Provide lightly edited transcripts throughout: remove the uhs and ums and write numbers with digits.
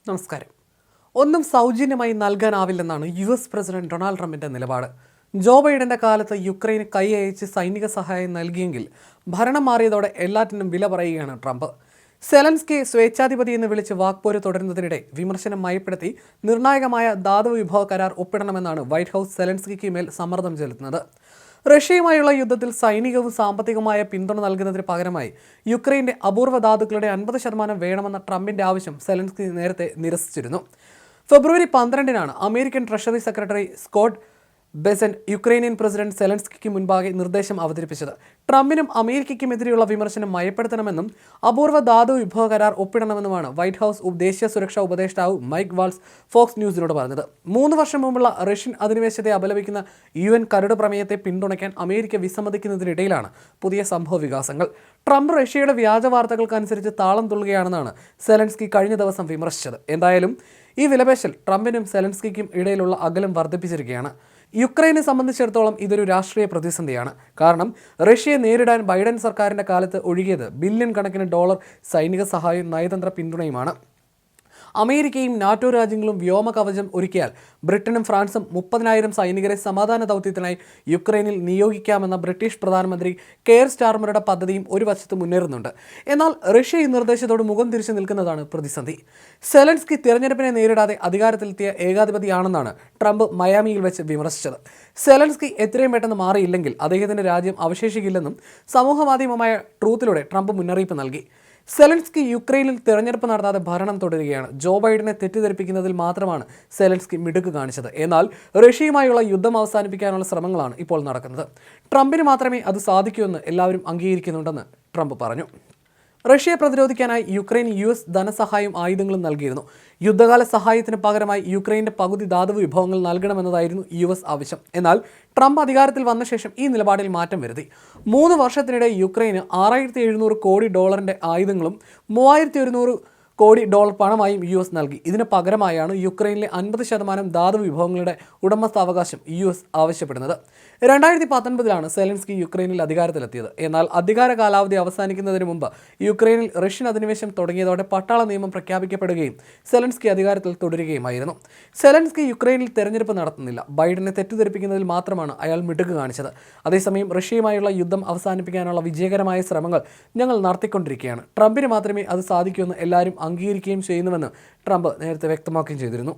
നമസ്കാരം. ഒന്നും സൗജന്യമായി നൽകാനാവില്ലെന്നാണ് US പ്രസിഡന്റ് ഡൊണാൾഡ് ട്രംപിന്റെ നിലപാട്. ജോ ബൈഡന്റെ കാലത്ത് യുക്രൈന് കൈയയച്ച് സൈനിക സഹായം നൽകിയെങ്കിൽ ഭരണം മാറിയതോടെ എല്ലാറ്റിനും വില പറയുകയാണ് ട്രംപ്. സെലൻസ്കിയെ സ്വേച്ഛാധിപതി എന്ന് വിളിച്ച് വാക്പോര് തുടരുന്നതിനിടെ വിമർശനം മയപ്പെടുത്തി നിർണായകമായ ധാതു വിഭവ കരാർ ഒപ്പിടണമെന്നാണ് വൈറ്റ് ഹൗസ് സെലൻസ്കിക്ക് മേൽ സമ്മർദ്ദം ചെലുത്തുന്നത്. റഷ്യയുമായുള്ള യുദ്ധത്തിൽ സൈനികവും സാമ്പത്തികവുമായ പിന്തുണ നൽകുന്നതിന് പകരമായി യുക്രൈൻ്റെ അപൂർവ ധാതുക്കളുടെ 50% വേണമെന്ന ട്രംപിന്റെ ആവശ്യം സെലൻസ്കി നേരത്തെ നിരസിച്ചിരുന്നു. ഫെബ്രുവരി 12-നാണ് American treasury secretary Scott Bessent Ukrainian president സെലൻസ്കിക്ക് മുൻപാകെ നിർദ്ദേശം അവതരിപ്പിച്ചത്. ട്രംപിനും അമേരിക്കയ്ക്കുമെതിരെയുള്ള വിമർശനം മയപ്പെടുത്തണമെന്നും അപൂർവ ധാതു വിഭവ കരാർ ഒപ്പിടണമെന്നുമാണ് വൈറ്റ് ഹൗസ് ദേശീയ സുരക്ഷാ ഉപദേഷ്ടാവ് മൈക്ക് വാൾസ് ഫോക്സ് ന്യൂസിനോട് പറഞ്ഞത്. 3 വർഷം മുമ്പുള്ള റഷ്യൻ അധിനിവേശത്തെ അപലപിക്കുന്ന UN കരട് പ്രമേയത്തെ പിന്തുണയ്ക്കാൻ അമേരിക്ക വിസമ്മതിക്കുന്നതിനിടയിലാണ് പുതിയ സംഭവ വികാസങ്ങൾ. ട്രംപ് റഷ്യയുടെ വ്യാജ വാർത്തകൾക്കനുസരിച്ച് താളം തുള്ളുകയാണെന്നാണ് സെലൻസ്കി കഴിഞ്ഞ ദിവസം വിമർശിച്ചത്. എന്തായാലും ഈ വിലപേശൽ ട്രംപിനും സെലൻസ്കിക്കും ഇടയിലുള്ള അകലം വർദ്ധിപ്പിച്ചിരിക്കുകയാണ്. യുക്രൈനെ സംബന്ധിച്ചിടത്തോളം ഇതൊരു രാഷ്ട്രീയ പ്രതിസന്ധിയാണ്. കാരണം റഷ്യയെ നേരിടാൻ ബൈഡൻ സർക്കാരിൻ്റെ കാലത്ത് ഒഴുകിയത് ബില്യൺ കണക്കിന് ഡോളർ സൈനിക സഹായവും നയതന്ത്ര പിന്തുണയുമാണ്. അമേരിക്കയും നാറ്റോ രാജ്യങ്ങളും വ്യോമ കവചം ഒരുക്കിയാൽ ബ്രിട്ടനും ഫ്രാൻസും 30,000 സൈനികരെ സമാധാന ദൗത്യത്തിനായി യുക്രൈനിൽ നിയോഗിക്കാമെന്ന ബ്രിട്ടീഷ് പ്രധാനമന്ത്രി കെയർ സ്റ്റാർമറുടെ പദ്ധതിയും ഒരു വശത്ത് മുന്നേറുന്നുണ്ട്. എന്നാൽ റഷ്യ ഈ നിർദ്ദേശത്തോട് മുഖം തിരിച്ചു നിൽക്കുന്നതാണ് പ്രതിസന്ധി. സെലൻസ്കി തിരഞ്ഞെടുപ്പിനെ നേരിടാതെ അധികാരത്തിലെത്തിയ ഏകാധിപതിയാണെന്നാണ് ട്രംപ് മയാമിയിൽ വെച്ച് വിമർശിച്ചത്. സെലൻസ്കി എത്രയും പെട്ടെന്ന് മാറിയില്ലെങ്കിൽ അദ്ദേഹത്തിൻ്റെ രാജ്യം അവശേഷിക്കില്ലെന്നും സമൂഹമാധ്യമമായ ട്രൂത്തിലൂടെ ട്രംപ് മുന്നറിയിപ്പ് നൽകി. സെലൻസ്കി യുക്രൈനിൽ തിരഞ്ഞെടുപ്പ് നടത്താതെ ഭരണം തുടരുകയാണ്. ജോ ബൈഡനെ തെറ്റിദ്ധരിപ്പിക്കുന്നതിൽ മാത്രമാണ് സെലൻസ്കി മിടുക്ക് കാണിച്ചത്. എന്നാൽ റഷ്യയുമായുള്ള യുദ്ധം അവസാനിപ്പിക്കാനുള്ള ശ്രമങ്ങളാണ് ഇപ്പോൾ നടക്കുന്നത്. ട്രംപിന് മാത്രമേ അത് സാധിക്കൂ എന്ന് എല്ലാവരും അംഗീകരിക്കുന്നുണ്ടെന്ന് ട്രംപ് പറഞ്ഞു. റഷ്യയെ പ്രതിരോധിക്കാനായി യുക്രൈൻ US ധനസഹായവും ആയുധങ്ങളും നൽകിയിരുന്നു. യുദ്ധകാല സഹായത്തിന് പകരമായി യുക്രൈൻ്റെ പകുതി ധാതു വിഭവങ്ങൾ നൽകണമെന്നതായിരുന്നു US ആവശ്യം. എന്നാൽ ട്രംപ് അധികാരത്തിൽ വന്ന ശേഷം ഈ നിലപാടിൽ മാറ്റം വരുത്തി. 3 വർഷത്തിനിടെ യുക്രൈന് $6,700 കോടി ആയുധങ്ങളും $3,100 കോടി പണമായും US നൽകി. ഇതിന് പകരമായാണ് യുക്രൈനിലെ 50% ധാതു വിഭവങ്ങളുടെ ഉടമസ്ഥാവകാശം US ആവശ്യപ്പെടുന്നത്. 2019-ലാണ് സെലൻസ്കി യുക്രൈനിൽ അധികാരത്തിലെത്തിയത്. എന്നാൽ അധികാര കാലാവധി അവസാനിക്കുന്നതിന് മുമ്പ് യുക്രൈനിൽ റഷ്യൻ അധിനിവേശം തുടങ്ങിയതോടെ പട്ടാള നിയമം പ്രഖ്യാപിക്കപ്പെടുകയും സെലൻസ്കി അധികാരത്തിൽ തുടരുകയുമായിരുന്നു. സെലൻസ്കി യുക്രൈനിൽ തെരഞ്ഞെടുപ്പ് നടത്തുന്നില്ല. ബൈഡനെ തെറ്റിദ്ധരിപ്പിക്കുന്നതിൽ മാത്രമാണ് അയാൾ മിടുക്ക് കാണിച്ചത്. അതേസമയം റഷ്യയുമായുള്ള യുദ്ധം അവസാനിപ്പിക്കാനുള്ള വിജയകരമായ ശ്രമങ്ങൾ ഞങ്ങൾ നടത്തിക്കൊണ്ടിരിക്കുകയാണ്. ട്രംപിന് മാത്രമേ അത് സാധിക്കൂ എന്ന് എല്ലാവരും അംഗീകരിക്കുകയും ചെയ്യുന്നുവെന്ന് ട്രംപ് നേരത്തെ വ്യക്തമാക്കുകയും ചെയ്തിരുന്നു.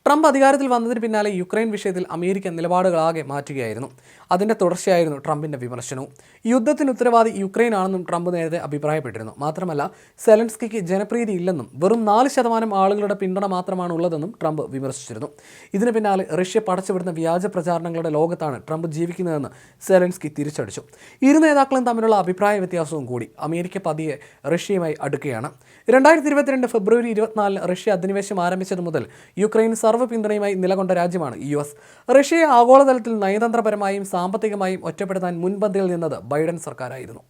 ട്രംപ് അധികാരത്തിൽ വന്നതിന് പിന്നാലെ യുക്രൈൻ വിഷയത്തിൽ അമേരിക്ക നിലപാടുകളാകെ മാറ്റുകയായിരുന്നു. അതിൻ്റെ തുടർച്ചയായിരുന്നു ട്രംപിൻ്റെ വിമർശനവും. യുദ്ധത്തിന് ഉത്തരവാദി യുക്രൈൻ ആണെന്നും ട്രംപ് നേരത്തെ അഭിപ്രായപ്പെട്ടിരുന്നു. മാത്രമല്ല സെലൻസ്കിക്ക് ജനപ്രീതി ഇല്ലെന്നും വെറും 4% ആളുകളുടെ പിന്തുണ മാത്രമാണ് ഉള്ളതെന്നും ട്രംപ് വിമർശിച്ചിരുന്നു. ഇതിന് പിന്നാലെ റഷ്യ പടച്ചുവിടുന്ന വ്യാജ പ്രചാരണങ്ങളുടെ ലോകത്താണ് ട്രംപ് ജീവിക്കുന്നതെന്ന് സെലൻസ്കി തിരിച്ചടിച്ചു. ഇരു നേതാക്കളും തമ്മിലുള്ള അഭിപ്രായ വ്യത്യാസവും കൂടി. അമേരിക്ക പതിയെ റഷ്യയുമായി അടുക്കുകയാണ്. 2022 ഫെബ്രുവരി 24 റഷ്യ അധിനിവേശം ആരംഭിച്ചത് മുതൽ യുക്രൈൻ സർവ്വ പിന്തുണയുമായി നിലകൊണ്ട രാജ്യമാണ് US. റഷ്യയെ ആഗോളതലത്തിൽ നയതന്ത്രപരമായും സാമ്പത്തികമായും ഒറ്റപ്പെടുത്താൻ മുൻപന്തിയിൽ നിന്നത് ബൈഡൻ സർക്കാരായിരുന്നു.